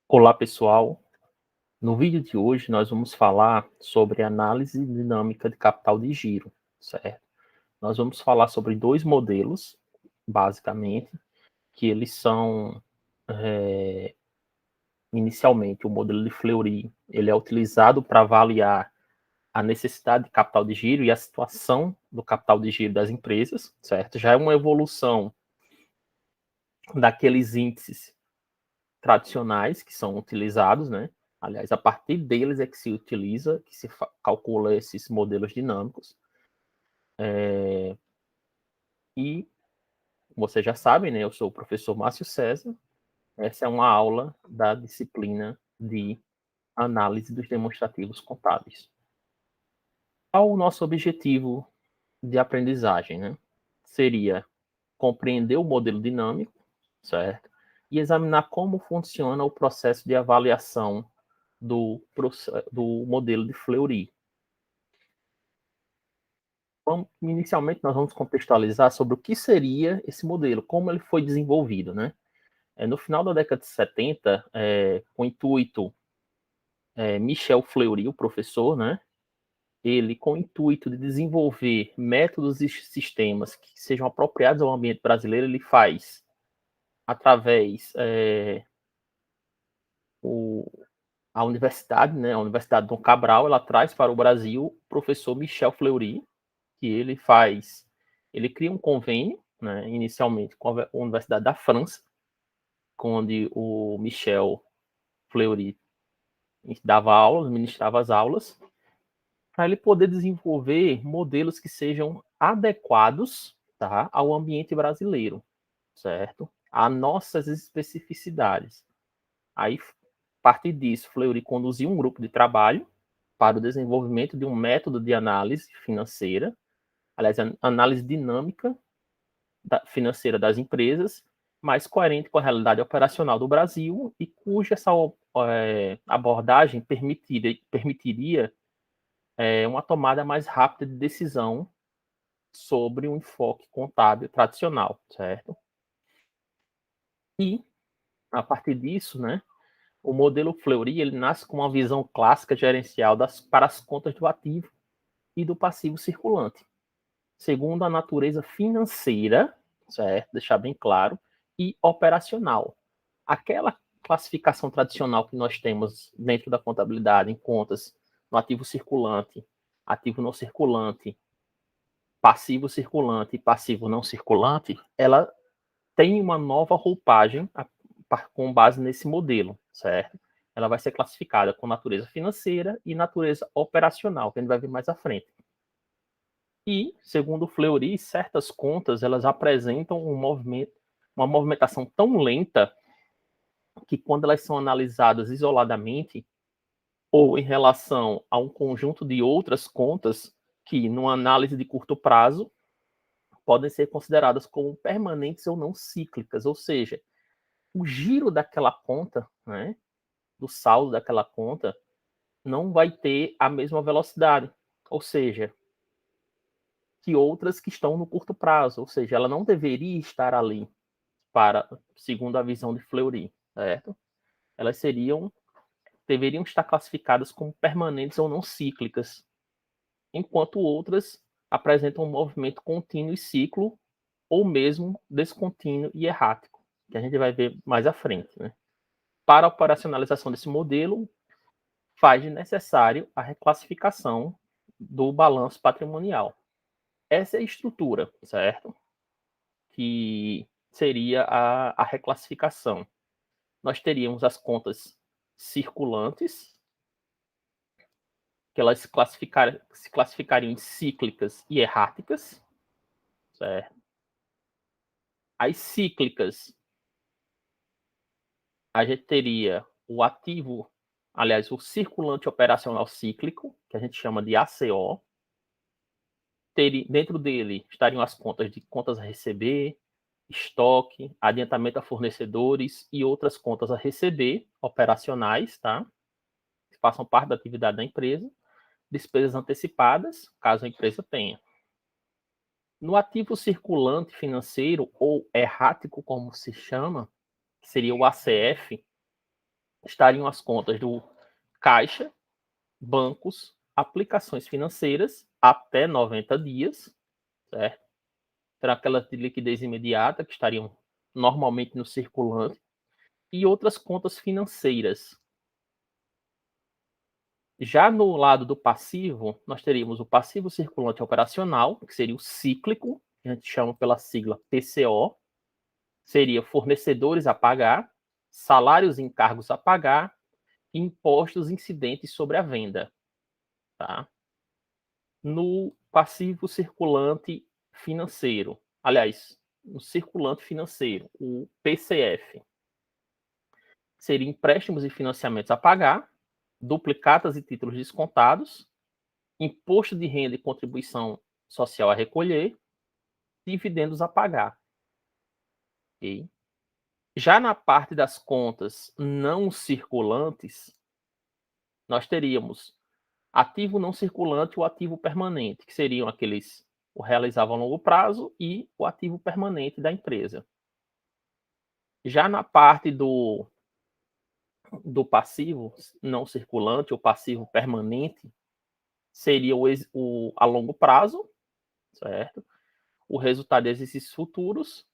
Olá, pessoal. No vídeo de hoje, nós vamos falar sobre análise dinâmica de capital de giro, certo? Nós vamos falar sobre dois modelos, basicamente, que eles são, inicialmente, o modelo de Fleury, ele é utilizado para avaliar a necessidade de capital de giro e a situação do capital de giro das empresas, certo? Já é uma evolução daqueles índices tradicionais que são utilizados, né? Aliás, a partir deles é que se utiliza, que se calcula esses modelos dinâmicos. E você já sabe, né? Eu sou o professor Márcio César. Essa é uma aula da disciplina de análise dos demonstrativos contábeis. Qual o nosso objetivo de aprendizagem, né? Seria compreender o modelo dinâmico, certo? E examinar como funciona o processo de avaliação do modelo de Fleury. Inicialmente, nós vamos contextualizar sobre o que seria esse modelo, como ele foi desenvolvido, né? No final da década de 70, com o intuito, Michel Fleury, o professor, né? Ele, com o intuito de desenvolver métodos e sistemas que sejam apropriados ao ambiente brasileiro, ele faz através a universidade, né? A Universidade Dom Cabral, ela traz para o Brasil o professor Michel Fleury, que ele cria um convênio, né, inicialmente com a Universidade da França, onde o Michel Fleury dava aulas, ministrava as aulas, para ele poder desenvolver modelos que sejam adequados, tá, ao ambiente brasileiro, certo? A nossas especificidades. Aí, a partir disso, Fleury conduziu um grupo de trabalho para o desenvolvimento de um método de análise financeira, aliás, análise dinâmica financeira das empresas, mais coerente com a realidade operacional do Brasil e cuja essa abordagem permitiria uma tomada mais rápida de decisão sobre um enfoque contábil tradicional, certo? E, a partir disso, né, o modelo Fleury ele nasce com uma visão clássica gerencial para as contas do ativo e do passivo circulante, segundo a natureza financeira, certo? Deixar bem claro, e operacional. Aquela classificação tradicional que nós temos dentro da contabilidade em contas no ativo circulante, ativo não circulante, passivo circulante e passivo não circulante, ela tem uma nova roupagem com base nesse modelo, certo? Ela vai ser classificada com natureza financeira e natureza operacional, que a gente vai ver mais à frente. E, segundo o Fleury, certas contas elas apresentam uma movimentação tão lenta que quando elas são analisadas isoladamente ou em relação a um conjunto de outras contas que, numa análise de curto prazo, podem ser consideradas como permanentes ou não cíclicas, ou seja, o giro daquela conta, né, do saldo daquela conta, não vai ter a mesma velocidade, ou seja, que outras que estão no curto prazo, ou seja, ela não deveria estar ali segundo a visão de Fleury, certo? Elas deveriam estar classificadas como permanentes ou não cíclicas, enquanto outras apresentam um movimento contínuo e ciclo, ou mesmo descontínuo e errático, que a gente vai ver mais à frente, né? Para a operacionalização desse modelo, faz de necessário a reclassificação do balanço patrimonial. Essa é a estrutura, certo? Que seria a reclassificação. Nós teríamos as contas circulantes, que elas se classificariam em cíclicas e erráticas, certo? As cíclicas, a gente teria o ativo, aliás, o circulante operacional cíclico, que a gente chama de ACO. Dentro dele estariam as contas de contas a receber, estoque, adiantamento a fornecedores e outras contas a receber, operacionais, tá? Que façam parte da atividade da empresa, despesas antecipadas, caso a empresa tenha. No ativo circulante financeiro, ou errático, como se chama, que seria o ACF, estariam as contas do caixa, bancos, aplicações financeiras até 90 dias, certo? Será aquelas de liquidez imediata que estariam normalmente no circulante e outras contas financeiras. Já no lado do passivo, nós teríamos o passivo circulante operacional, que seria o cíclico, que a gente chama pela sigla PCO, seria fornecedores a pagar, salários e encargos a pagar, e impostos incidentes sobre a venda. Tá? No passivo circulante financeiro, aliás, no circulante financeiro, o PCF, seria empréstimos e financiamentos a pagar, duplicatas e títulos descontados, imposto de renda e contribuição social a recolher, dividendos a pagar. Okay? Já na parte das contas não circulantes, nós teríamos ativo não circulante e o ativo permanente, que seriam aqueles o realizável a longo prazo e o ativo permanente da empresa. Já na parte do passivo não circulante ou passivo permanente, seria a longo prazo, certo? O resultado de exercícios futuros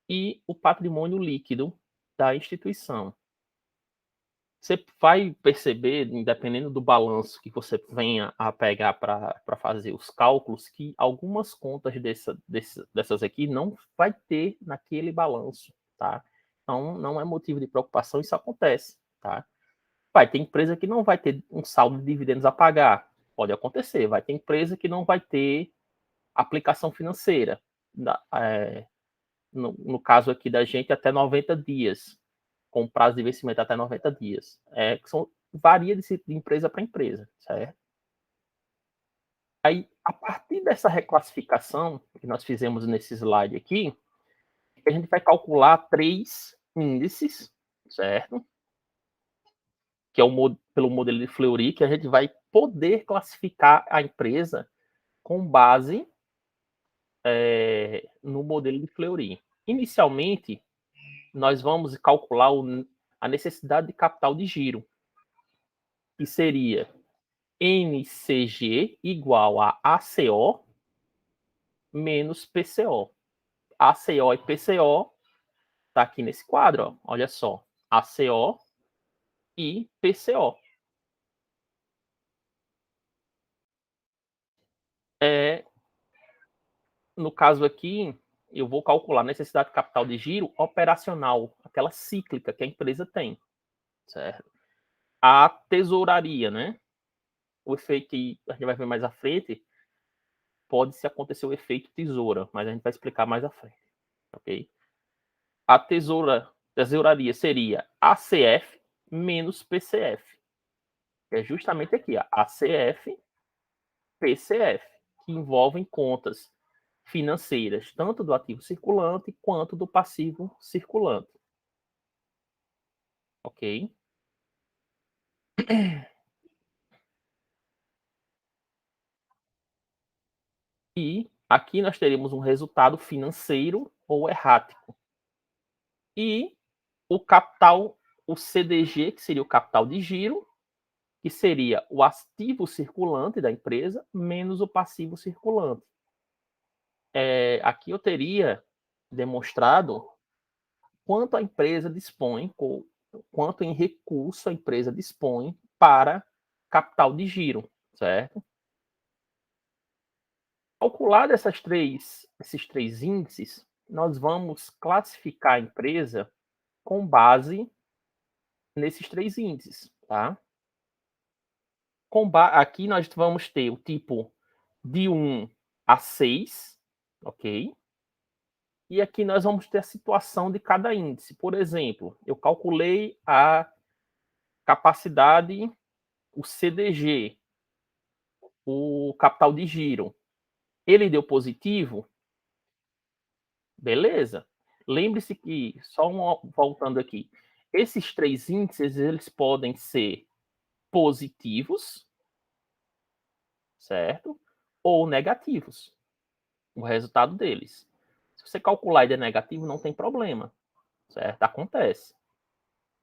e o patrimônio líquido da instituição. Você vai perceber, dependendo do balanço que você venha a pegar para fazer os cálculos, que algumas contas dessas aqui não vai ter naquele balanço, tá? Então, não é motivo de preocupação, isso acontece, tá? Vai ter empresa que não vai ter um saldo de dividendos a pagar, pode acontecer. Vai ter empresa que não vai ter aplicação financeira, no caso aqui da gente, até 90 dias, com prazo de vencimento até 90 dias. Varia de empresa para empresa, certo? Aí, a partir dessa reclassificação que nós fizemos nesse slide aqui, a gente vai calcular 3 índices, certo? Que é pelo modelo de Fleury, que a gente vai poder classificar a empresa com base no modelo de Fleury. Inicialmente, nós vamos calcular a necessidade de capital de giro, que seria NCG igual a ACO menos PCO. ACO e PCO está aqui nesse quadro, ó. Olha só, ACO e PCO. No caso aqui, eu vou calcular a necessidade de capital de giro operacional, aquela cíclica que a empresa tem, certo? A tesouraria, né? O efeito que a gente vai ver mais à frente, pode-se acontecer o efeito tesoura, mas a gente vai explicar mais à frente, ok? A tesouraria seria ACF menos PCF. É justamente aqui, ó, ACF, PCF, que envolvem contas financeiras, tanto do ativo circulante quanto do passivo circulante. Ok? E aqui nós teremos um resultado financeiro ou errático. E o capital, o CDG, que seria o capital de giro, que seria o ativo circulante da empresa menos o passivo circulante. Aqui eu teria demonstrado quanto a empresa dispõe, quanto em recurso a empresa dispõe para capital de giro, certo? Calculado esses três índices, nós vamos classificar a empresa com base nesses três índices, tá? Aqui nós vamos ter o tipo de 1 a 6, ok? E aqui nós vamos ter a situação de cada índice. Por exemplo, eu calculei a capacidade, o CDG, o capital de giro. Ele deu positivo? Beleza. Lembre-se que, voltando aqui, esses três índices, eles podem ser positivos, certo? Ou negativos, o resultado deles. Se você calcular e der negativo, não tem problema, certo? Acontece.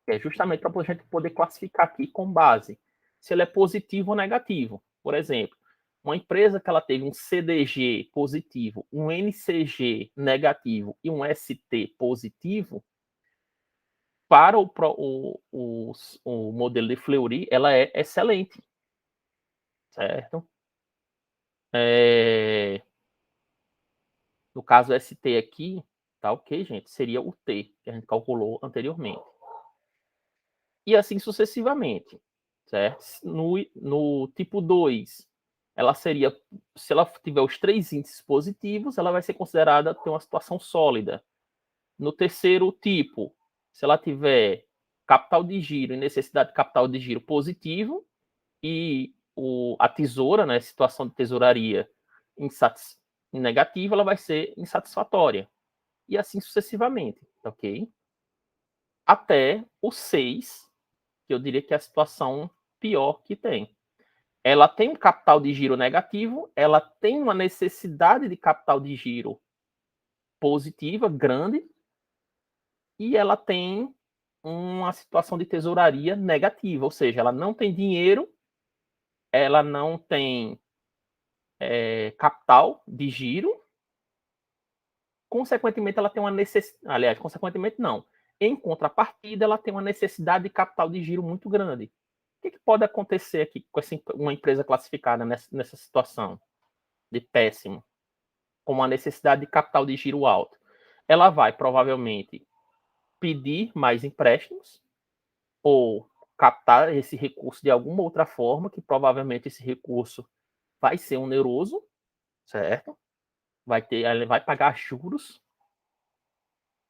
É justamente para a gente poder classificar aqui com base se ele é positivo ou negativo. Por exemplo, uma empresa que ela teve um CDG positivo, um NCG negativo e um ST positivo, para o modelo de Fleury, ela é excelente, certo? No caso ST aqui, tá ok, gente? Seria o T, que a gente calculou anteriormente. E assim sucessivamente, certo? No tipo 2, ela seria, se ela tiver os 3 índices positivos, ela vai ser considerada ter uma situação sólida. No terceiro tipo, se ela tiver capital de giro e necessidade de capital de giro positivo e a tesoura, né, situação de tesouraria negativa, ela vai ser insatisfatória. E assim sucessivamente, ok? Até o 6, que eu diria que é a situação pior que tem. Ela tem um capital de giro negativo, ela tem uma necessidade de capital de giro positiva, grande, e ela tem uma situação de tesouraria negativa, ou seja, ela não tem dinheiro, ela não tem capital de giro, consequentemente ela tem uma necessidade, aliás, consequentemente não, em contrapartida ela tem uma necessidade de capital de giro muito grande. O que pode acontecer aqui com uma empresa classificada nessa situação de péssimo, com uma necessidade de capital de giro alto? Ela vai provavelmente pedir mais empréstimos ou captar esse recurso de alguma outra forma, que provavelmente esse recurso vai ser oneroso, certo? Ele vai pagar juros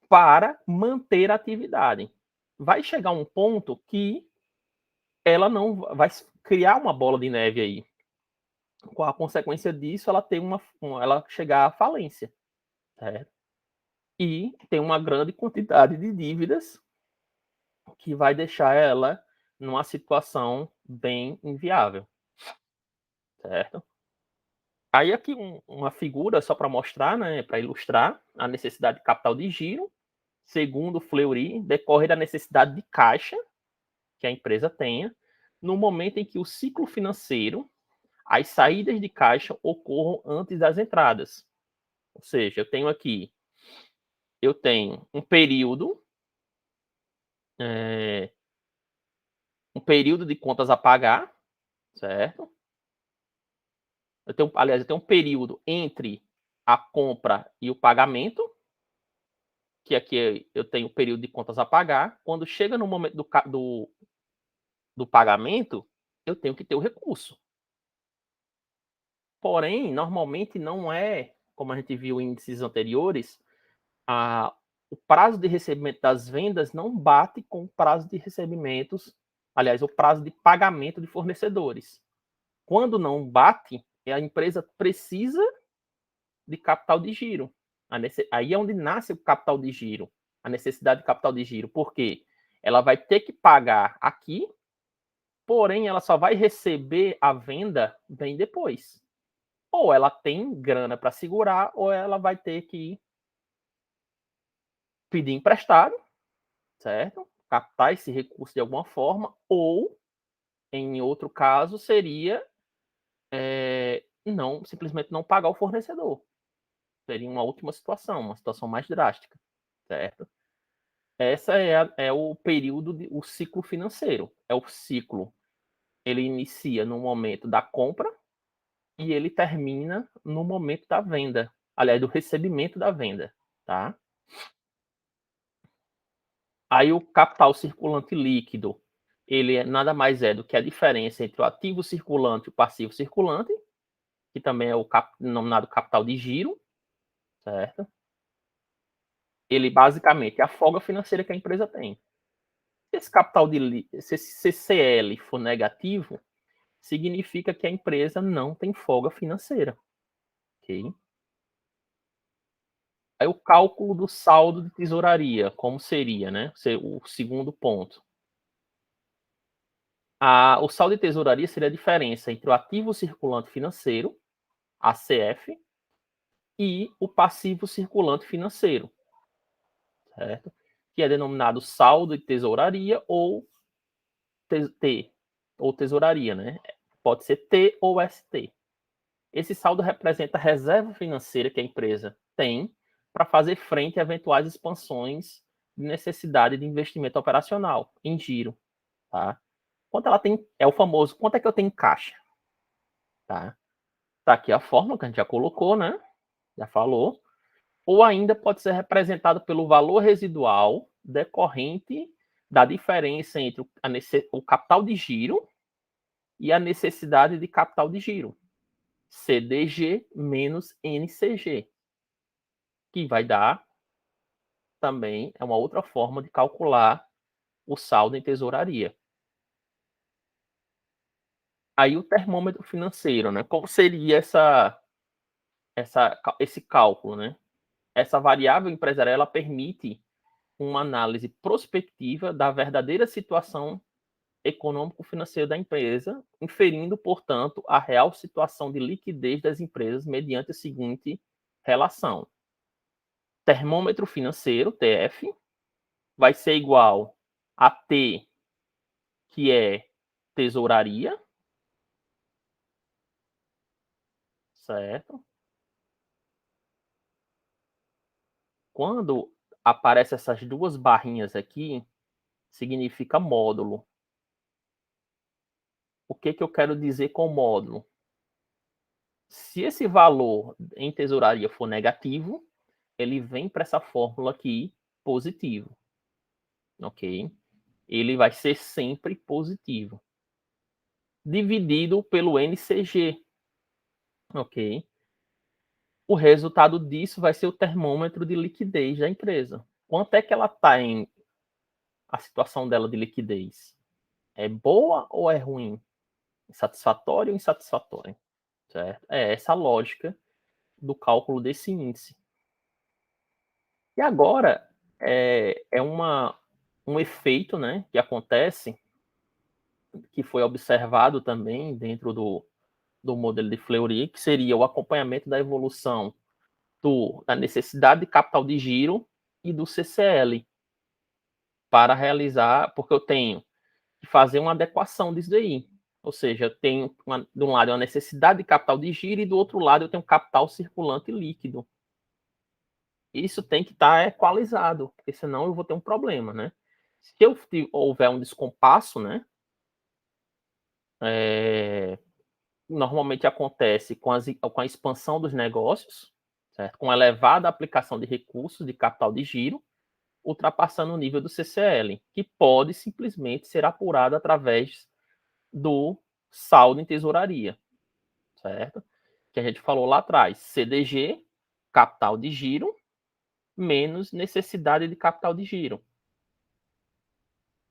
para manter a atividade. Vai chegar um ponto que ela não vai criar uma bola de neve aí. Com a consequência disso, ela tem ela chegar à falência, certo? E tem uma grande quantidade de dívidas que vai deixar ela numa situação bem inviável, certo? Aí aqui uma figura só para mostrar, né, para ilustrar a necessidade de capital de giro, segundo Fleury, decorre da necessidade de caixa que a empresa tenha no momento em que o ciclo financeiro, as saídas de caixa ocorram antes das entradas. Ou seja, eu tenho um período de contas a pagar, certo? Eu tenho um período entre a compra e o pagamento, que aqui eu tenho o período de contas a pagar. Quando chega no momento do pagamento, eu tenho que ter o recurso. Porém, normalmente não é, como a gente viu em índices anteriores, o prazo de recebimento das vendas não bate com o prazo de recebimentos, aliás, o prazo de pagamento de fornecedores. Quando não bate, a empresa precisa de capital de giro. Aí é onde nasce o capital de giro, a necessidade de capital de giro. Por quê? Ela vai ter que pagar aqui, porém ela só vai receber a venda bem depois. Ou ela tem grana para segurar, ou ela vai ter que pedir emprestado, certo? Captar esse recurso de alguma forma, ou, em outro caso, seria não simplesmente não pagar o fornecedor. Seria uma última situação, uma situação mais drástica, certo? Essa é o período, o ciclo financeiro. É o ciclo. Ele inicia no momento da compra e ele termina no momento da venda. Aliás, do recebimento da venda, tá? Aí o capital circulante líquido, ele nada mais é do que a diferença entre o ativo circulante e o passivo circulante, que também é o denominado capital de giro, certo? Ele basicamente é a folga financeira que a empresa tem. Se esse CCL for negativo, significa que a empresa não tem folga financeira, ok? Aí o cálculo do saldo de tesouraria, como seria, né? O segundo ponto. O saldo de tesouraria seria a diferença entre o ativo circulante financeiro, ACF, e o passivo circulante financeiro, certo? que é denominado saldo de tesouraria ou T, ou tesouraria, né? Pode ser T ou ST. Esse saldo representa a reserva financeira que a empresa tem para fazer frente a eventuais expansões de necessidade de investimento operacional em giro, tá? Quanto ela tem, é o famoso, quanto é que eu tenho em caixa, tá? Tá aqui a fórmula que a gente já colocou, né? Já falou. Ou ainda pode ser representado pelo valor residual decorrente da diferença entre o capital de giro e a necessidade de capital de giro, CDG menos NCG, que vai dar também, é uma outra forma de calcular o saldo em tesouraria. Aí o termômetro financeiro, né? Como seria esse cálculo, né? Essa variável empresarial ela permite uma análise prospectiva da verdadeira situação econômico-financeira da empresa, inferindo, portanto, a real situação de liquidez das empresas mediante a seguinte relação. Termômetro financeiro, TF, vai ser igual a T, que é tesouraria, certo? Quando aparecem essas duas barrinhas aqui, significa módulo. O que, que eu quero dizer com módulo? Se esse valor em tesouraria for negativo, ele vem para essa fórmula aqui positivo, ok? Ele vai ser sempre positivo, dividido pelo NCG, ok? O resultado disso vai ser o termômetro de liquidez da empresa. Quanto é que ela está em a situação dela de liquidez? É boa ou é ruim? Satisfatória ou insatisfatória? Certo? É essa a lógica do cálculo desse índice. E agora um efeito, né, que acontece, que foi observado também dentro do modelo de Fleury, que seria o acompanhamento da evolução da necessidade de capital de giro e do CCL para realizar, porque eu tenho que fazer uma adequação disso daí. Ou seja, eu tenho, de um lado, uma necessidade de capital de giro e do outro lado eu tenho capital circulante líquido. Isso tem que estar equalizado, porque senão eu vou ter um problema, né? Se houver um descompasso, né? Normalmente acontece com a expansão dos negócios, certo? Com a elevada aplicação de recursos de capital de giro, ultrapassando o nível do CCL, que pode simplesmente ser apurado através do saldo em tesouraria, certo? Que a gente falou lá atrás, CDG, capital de giro, menos necessidade de capital de giro.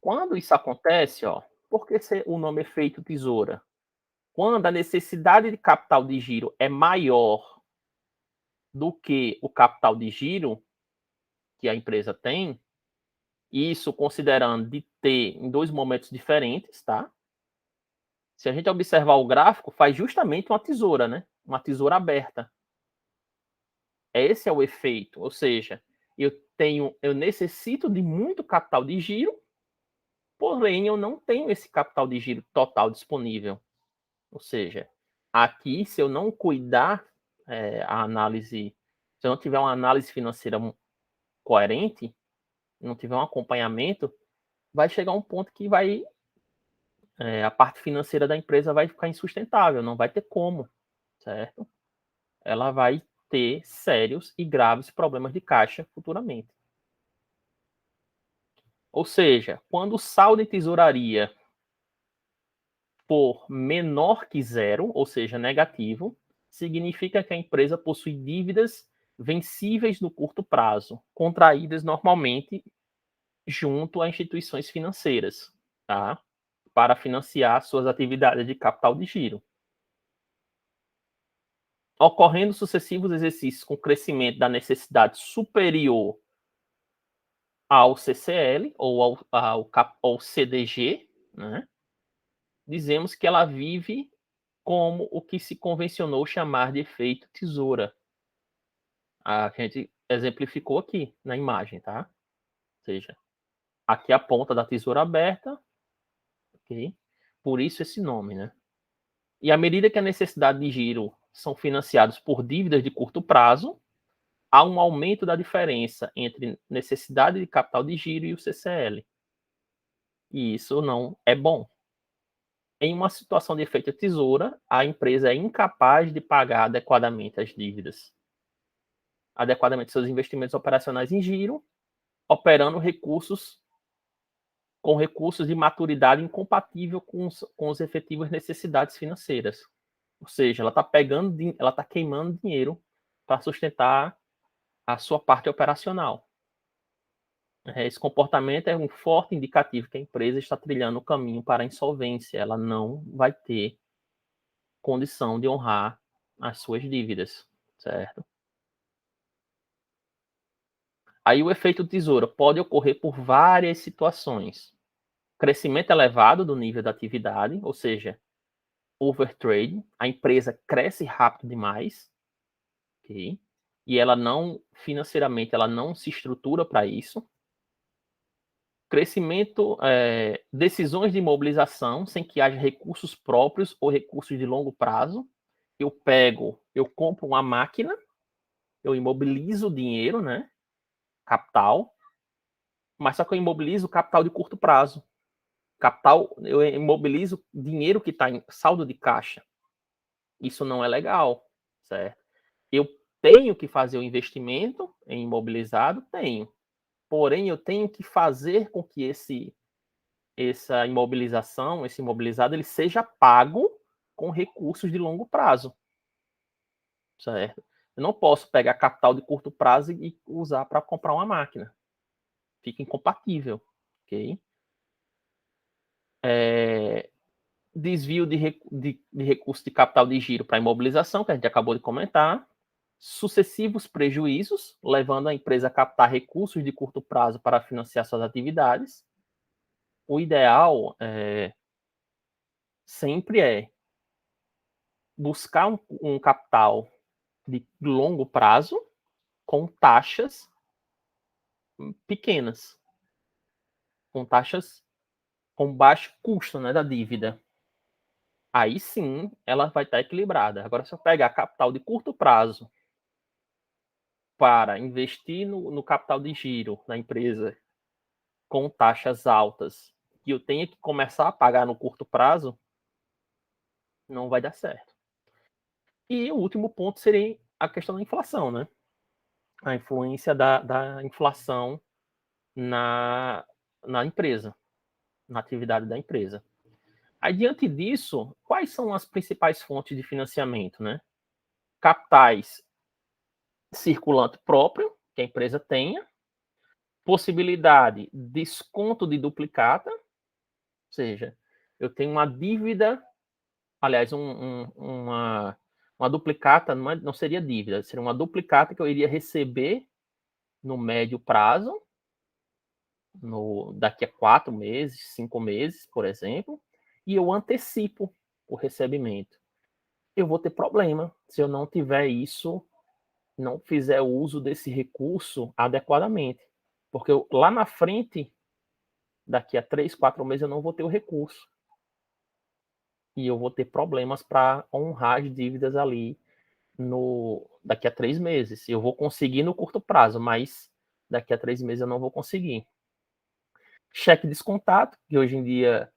Quando isso acontece, ó, por que o nome é efeito tesoura? Quando a necessidade de capital de giro é maior do que o capital de giro que a empresa tem, isso considerando de ter em dois momentos diferentes, tá? Se a gente observar o gráfico, faz justamente uma tesoura, né? Uma tesoura aberta. Esse é o efeito, ou seja, eu necessito de muito capital de giro, porém eu não tenho esse capital de giro total disponível. Ou seja, aqui, se eu não cuidar a análise, se eu não tiver uma análise financeira coerente, não tiver um acompanhamento, vai chegar um ponto que a parte financeira da empresa vai ficar insustentável, não vai ter como, certo? Ela vai ter sérios e graves problemas de caixa futuramente. Ou seja, quando o saldo em tesouraria for menor que zero, ou seja, negativo, significa que a empresa possui dívidas vencíveis no curto prazo, contraídas normalmente junto a instituições financeiras, tá? Para financiar suas atividades de capital de giro. Ocorrendo sucessivos exercícios com crescimento da necessidade superior ao CCL ou ao CDG, né? Dizemos que ela vive como o que se convencionou chamar de efeito tesoura. A gente exemplificou aqui na imagem, tá? seja, aqui a ponta da tesoura aberta, ok? Por isso esse nome, né? E à medida que a necessidade de giro são financiados por dívidas de curto prazo, há um aumento da diferença entre necessidade de capital de giro e o CCL. E isso não é bom. Em uma situação de efeito tesoura, a empresa é incapaz de pagar adequadamente as dívidas, adequadamente seus investimentos operacionais em giro, operando com recursos de maturidade incompatível com os efetivas necessidades financeiras. Ou seja, ela está queimando dinheiro para sustentar a sua parte operacional. Esse comportamento é um forte indicativo que a empresa está trilhando o caminho para a insolvência. Ela não vai ter condição de honrar as suas dívidas, certo? Aí o efeito tesoura pode ocorrer por várias situações. Crescimento elevado do nível da atividade, ou seja, overtrade, a empresa cresce rápido demais, ok? E ela não, financeiramente, ela não se estrutura para isso. Crescimento, decisões de imobilização sem que haja recursos próprios ou recursos de longo prazo. Eu compro uma máquina, eu imobilizo o dinheiro, né? Capital, mas só que eu imobilizo capital de curto prazo. Capital, eu imobilizo dinheiro que está em saldo de caixa. Isso não é legal, certo? Eu tenho que fazer o investimento em imobilizado? Tenho. Porém, eu tenho que fazer com que essa imobilização, esse imobilizado, ele seja pago com recursos de longo prazo, certo? Eu não posso pegar capital de curto prazo e usar para comprar uma máquina. Fica incompatível, ok? Desvio de recursos de capital de giro para imobilização, que a gente acabou de comentar. Sucessivos prejuízos, levando a empresa a captar recursos de curto prazo para financiar suas atividades. O ideal sempre é buscar um capital de longo prazo com taxas pequenas, com taxas com baixo custo, né, da dívida. Aí sim ela vai estar equilibrada. Agora, se eu pegar capital de curto prazo para investir no capital de giro da empresa com taxas altas que eu tenha que começar a pagar no curto prazo, não vai dar certo. E o último ponto seria a questão da inflação, né? A influência da inflação na, na empresa, na atividade da empresa. Aí, diante disso, quais são as principais fontes de financiamento, né? Capitais circulante próprio, que a empresa tenha, possibilidade de desconto de duplicata, ou seja, eu tenho uma dívida, aliás, uma duplicata não seria dívida, seria uma duplicata que eu iria receber no médio prazo, daqui a 4 meses, 5 meses, por exemplo, e eu antecipo o recebimento. Eu vou ter problema se eu não tiver isso, não fizer uso desse recurso adequadamente. Porque lá na frente, daqui a 3, 4 meses, eu não vou ter o recurso. E eu vou ter problemas para honrar as dívidas ali daqui a 3 meses. Eu vou conseguir no curto prazo, mas daqui a 3 meses eu não vou conseguir. Cheque descontado, que hoje em dia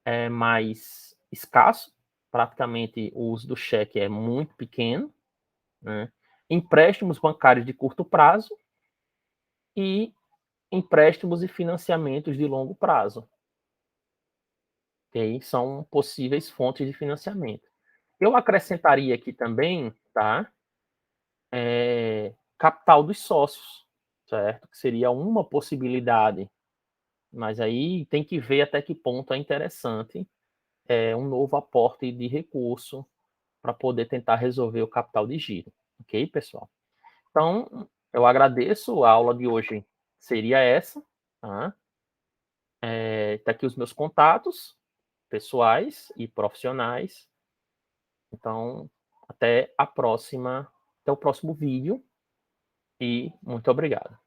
é mais escasso, praticamente o uso do cheque é muito pequeno, né? Empréstimos bancários de curto prazo e empréstimos e financiamentos de longo prazo. Okay? São possíveis fontes de financiamento. Eu acrescentaria aqui também, tá? Capital dos sócios, certo? Que seria uma possibilidade, mas aí tem que ver até que ponto é interessante um novo aporte de recurso para poder tentar resolver o capital de giro, ok, pessoal? Então, eu agradeço, a aula de hoje seria essa, tá? Tá aqui os meus contatos pessoais e profissionais. Então, até o próximo vídeo e muito obrigado.